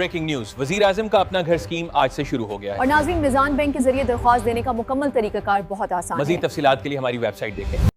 Breaking news, वजीर आजम का अपना घर स्कीम आज से शुरू हो गया है और नाज़रीन, मिज़ान बैंक के जरिए दरख्वास्त देने का मुकम्मल तरीकाकार बहुत आसान है। मजीद तफसीलात के लिए हमारी वेबसाइट देखें।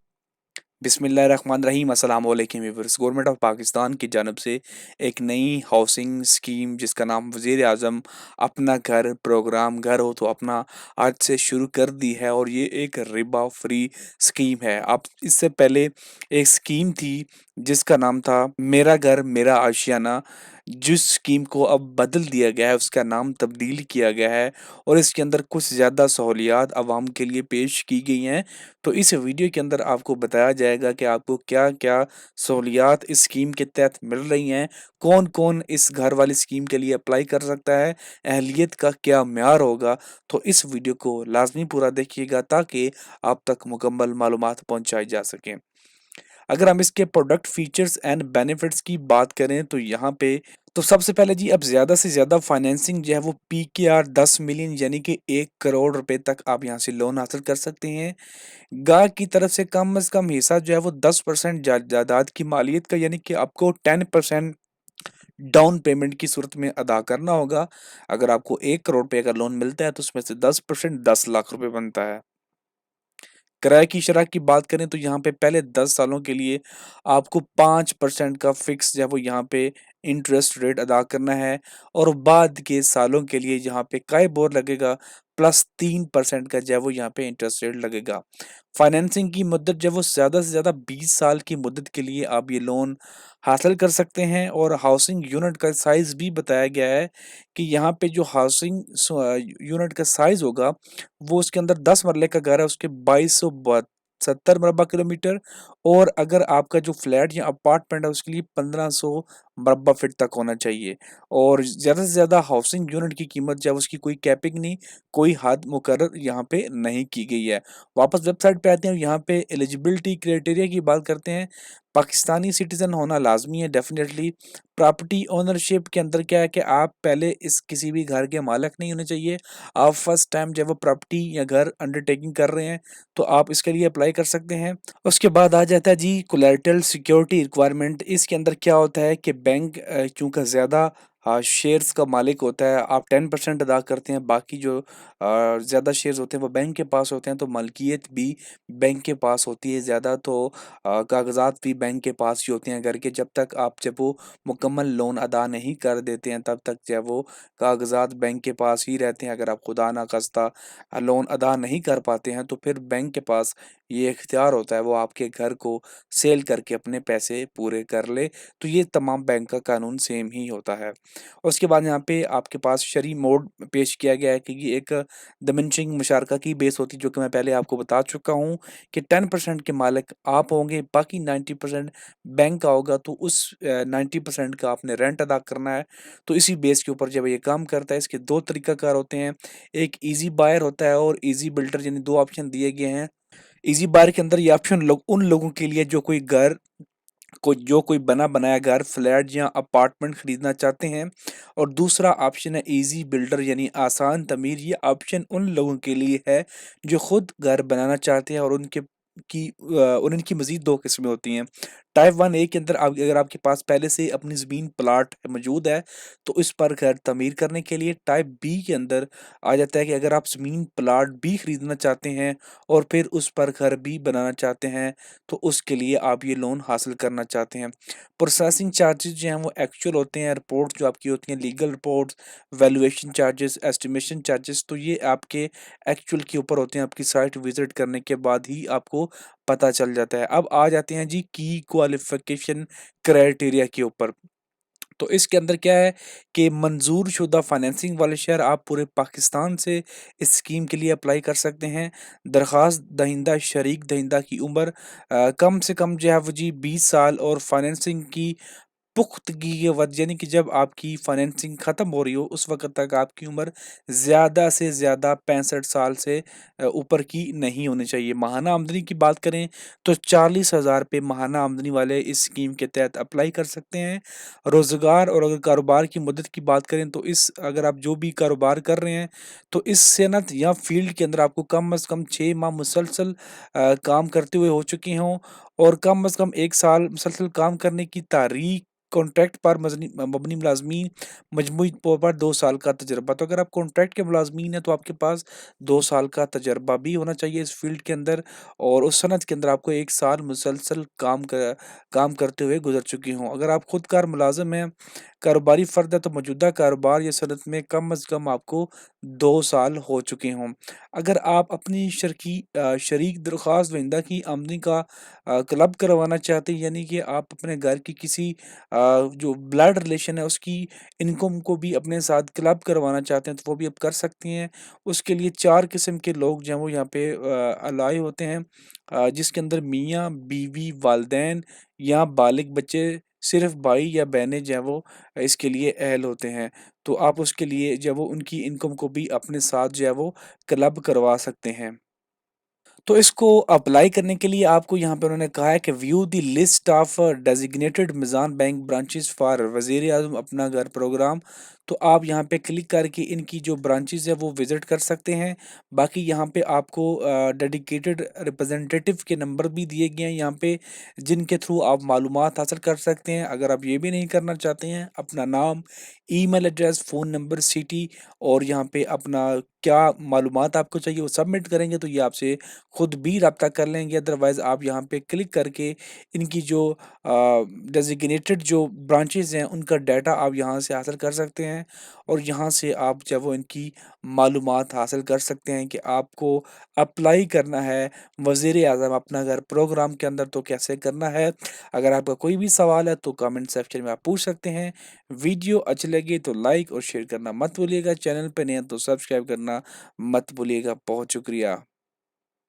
बिस्मिल्लाहिर्रहमानिर्रहीम, अस्सलाम वालेकुम व्यूअर्स। गवर्नमेंट ऑफ पाकिस्तान की जानब से एक नई हाउसिंग स्कीम जिसका नाम वज़ीर आज़म अपना घर प्रोग्राम घर हो तो अपना आज से शुरू कर दी है और ये एक रिबा फ्री स्कीम है। अब इससे पहले एक स्कीम थी जिसका नाम था मेरा घर मेरा आशियाना, जिस स्कीम को अब बदल दिया गया है, उसका नाम तब्दील किया गया है और इसके अंदर कुछ ज़्यादा सहूलियात आवाम के लिए पेश की गई हैं। तो इस वीडियो के अंदर आपको बताया जाएगा कि आपको क्या क्या सहूलियात इस स्कीम के तहत मिल रही हैं, कौन कौन इस घर वाली स्कीम के लिए अप्लाई कर सकता है, अहलियत का क्या म्यार होगा। तो इस वीडियो को लाजमी पूरा देखिएगा ताकि आप तक मुकम्मल मालूमात पहुँचाई जा सकें। अगर हम इसके प्रोडक्ट फीचर्स एंड बेनिफिट्स की बात करें तो यहाँ पे तो सबसे पहले जी, अब ज़्यादा से ज़्यादा फाइनेंसिंग जो है वो PKR 10 मिलियन यानी कि 1 करोड़ रुपए तक आप यहाँ से लोन हासिल कर सकते हैं। गाह की तरफ से कम अज़ कम हिस्सा जो है वो 10% जायदाद की मालियत का यानी कि आपको 10% डाउन पेमेंट की सूरत में अदा करना होगा। अगर आपको 1 करोड़ रुपए का लोन मिलता है तो उसमें से 10% 10 लाख रुपए बनता है। किराए की शरह की बात करें तो यहाँ पे पहले 10 सालों के लिए आपको 5% का फिक्स जो है वो यहाँ पे इंटरेस्ट रेट अदा करना है और बाद के सालों के लिए यहाँ पे काय बोर लगेगा प्लस 3% का जो है वो यहाँ पे इंटरेस्ट रेट लगेगा। फाइनेंसिंग की मुद्दत जो है वो ज़्यादा से ज़्यादा 20 साल की मुद्दत के लिए आप ये लोन हासिल कर सकते हैं और हाउसिंग यूनिट का साइज़ भी बताया गया है कि यहाँ पे जो हाउसिंग यूनिट का साइज़ होगा वो उसके अंदर 10 मरले का घर है उसके 2270 मरबा किलोमीटर और अगर आपका जो फ्लैट या अपार्टमेंट है उसके लिए 1500 मरबा फीट तक होना चाहिए। और ज़्यादा से ज़्यादा हाउसिंग यूनिट की कीमत जो है उसकी कोई कैपिंग नहीं, कोई हद मुकर्रर यहाँ पे नहीं की गई है। वापस वेबसाइट पे आते हैं, यहाँ पे एलिजिबिलिटी क्राइटेरिया की बात करते हैं। पाकिस्तानी सिटीज़न होना लाजमी है डेफिनेटली। प्रॉपर्टी ओनरशिप के अंदर क्या है कि आप पहले इस किसी भी घर के मालिक नहीं होने चाहिए। आप फर्स्ट टाइम जब वो प्रॉपर्टी या घर अंडरटेकिंग कर रहे हैं तो आप इसके लिए अप्लाई कर सकते हैं। उसके बाद आ जाता है जी कोलैटरल सिक्योरिटी रिक्वायरमेंट। इसके अंदर क्या होता है कि बैंक चूँकि ज़्यादा शेयर्स का मालिक होता है, आप 10% अदा करते हैं, बाकी जो ज़्यादा शेयर्स होते हैं वो बैंक के पास होते हैं तो मलकियत भी बैंक के पास होती है ज़्यादा। तो कागज़ात भी बैंक के पास ही होते हैं घर के। जब वो मुकम्मल लोन अदा नहीं कर देते हैं तब तक जो है वो कागज़ात बैंक के पास ही रहते हैं। अगर आप खुदा ना खास्ता लोन अदा नहीं कर पाते हैं तो फिर बैंक के पास ये इख्तियार होता है वो आपके घर को सेल करके अपने पैसे पूरे कर ले। तो ये तमाम बैंक का कानून सेम ही होता है। उसके बाद यहाँ पे आपके पास शरई मोड पेश किया गया है कि ये एक डिमिनिशिंग मुशारका की बेस होती है, जो कि मैं पहले आपको बता चुका हूँ कि 10% के मालिक आप होंगे, बाकी 90% बैंक का होगा। तो उस 90% का आपने रेंट अदा करना है। तो इसी बेस के ऊपर जब ये काम करता है, इसके दो तरीकाकार होते हैं, एक ईजी बायर होता है और ईजी बिल्डर, यानी दो ऑप्शन दिए गए हैं। ईजी बायर के अंदर ये ऑप्शन उन लोगों के लिए जो कोई बना बनाया घर फ्लैट या अपार्टमेंट खरीदना चाहते हैं। और दूसरा ऑप्शन है इजी बिल्डर यानी आसान तमीर। ये ऑप्शन उन लोगों के लिए है जो खुद घर बनाना चाहते हैं और उनकी मजीद दो किस्में होती हैं। टाइप 1A के अंदर अगर आपके पास पहले से अपनी ज़मीन प्लाट मौजूद है तो इस पर घर तमीर करने के लिए। टाइप B के अंदर आ जाता है कि अगर आप ज़मीन प्लाट भी खरीदना चाहते हैं और फिर उस पर घर भी बनाना चाहते हैं तो उसके लिए आप ये लोन हासिल करना चाहते हैं। प्रोसेसिंग चार्जेस जो हैं वो एक्चुअल होते हैं, रिपोर्ट जो आपकी होती हैं legal reports, valuation charges, estimation charges, तो ये आपके एक्चुअल के ऊपर होते हैं। आपकी साइट विजिट करने के बाद ही आपको पता चल जाता है। अब आ जाते हैं जी की क्वालिफिकेशन क्राइटेरिया के ऊपर। तो इसके अंदर क्या है कि मंजूर शुदा फाइनेंसिंग वाले शहर आप पूरे पाकिस्तान से इस स्कीम के लिए अप्लाई कर सकते हैं। दरख्वास्त दहिंदा शरीक दहिंदा की उम्र कम से कम जो है वो जी 20 साल और फाइनेंसिंग की पुख्तगी के वक्त यानी कि जब आपकी फाइनेंसिंग ख़त्म हो रही हो उस वक्त तक आपकी उम्र ज़्यादा से ज़्यादा 65 साल से ऊपर की नहीं होनी चाहिए। माहाना आमदनी की बात करें तो 40,000 रुपये माहाना आमदनी वाले इस स्कीम के तहत अप्लाई कर सकते हैं। रोज़गार और अगर कारोबार की मदद की बात करें तो अगर आप जो भी कारोबार कर रहे हैं तो इस सनत या फील्ड के अंदर आपको कम अज़ कम 6 माह मुसलसल काम करते हुए हो चुके हों اور کم از کم 1 سال مسلسل کام کرنے کی تاریخ، کانٹریکٹ پر مبنی ملازمین، مجموعی طور پر 2 سال کا تجربہ۔ تو اگر آپ کانٹریکٹ کے ملازمین ہیں تو آپ کے پاس 2 سال کا تجربہ بھی ہونا چاہیے اس فیلڈ کے اندر، اور اس صنعت کے اندر آپ کو 1 سال مسلسل کام کرتے ہوئے گزر چکی ہوں۔ اگر آپ خود کار ملازم ہیں، کاروباری فرد ہے، تو موجودہ کاروبار یا صنعت میں کم از کم آپ کو 2 سال ہو چکے ہوں۔ اگر آپ اپنی شریک درخواست دہندہ کی آمدنی کا کلب کروانا چاہتے ہیں، یعنی کہ آپ اپنے گھر کی کسی جو بلڈ ریلیشن ہے اس کی انکم کو بھی اپنے ساتھ کلب کروانا چاہتے ہیں تو وہ بھی آپ کر سکتے ہیں۔ اس کے لیے 4 قسم کے لوگ جو ہیں وہ یہاں پہ الائے ہوتے ہیں، جس کے اندر میاں بیوی، والدین یا بالغ بچے، صرف بھائی یا بہنیں جو ہیں وہ اس کے لیے اہل ہوتے ہیں۔ تو آپ اس کے لیے جو وہ ان کی انکم کو بھی اپنے ساتھ جو ہے وہ کلب کروا سکتے ہیں۔ تو اس کو اپلائی کرنے کے لیے آپ کو یہاں پہ انہوں نے کہا ہے کہ view the list of designated Meezan bank branches for وزیر اعظم اپنا گھر پروگرام۔ تو آپ یہاں پہ کلک کر کے ان کی جو برانچز ہے وہ وزٹ کر سکتے ہیں۔ باقی یہاں پہ آپ کو ڈیڈیکیٹڈ ریپرزنٹیٹیو کے نمبر بھی دیے گئے ہیں یہاں پہ، جن کے تھرو آپ معلومات حاصل کر سکتے ہیں۔ اگر آپ یہ بھی نہیں کرنا چاہتے ہیں، اپنا نام، email address, phone number, city, اور یہاں پہ اپنا کیا معلومات آپ کو چاہیے وہ سبمٹ کریں گے تو یہ آپ سے خود بھی رابطہ کر لیں گے۔ ادروائز آپ یہاں پہ کلک کر کے ان کی جو ڈیزیگنیٹڈ جو برانچز ہیں ان کا ڈیٹا آپ یہاں سے حاصل کر سکتے ہیں، اور یہاں سے آپ جب وہ ان کی معلومات حاصل کر سکتے ہیں کہ آپ کو اپلائی کرنا ہے وزیر اعظم اپنا گھر پروگرام کے اندر تو کیسے کرنا ہے۔ اگر آپ کا کوئی بھی سوال ہے تو کامنٹ سیکشن میں آپ پوچھ سکتے ہیں۔ ویڈیو اچھی لگے تو لائک اور شیئر کرنا مت بھولیے گا، چینل پہ نہیں ہیں تو سبسکرائب کرنا مت بھولیے گا۔ بہت شکریہ۔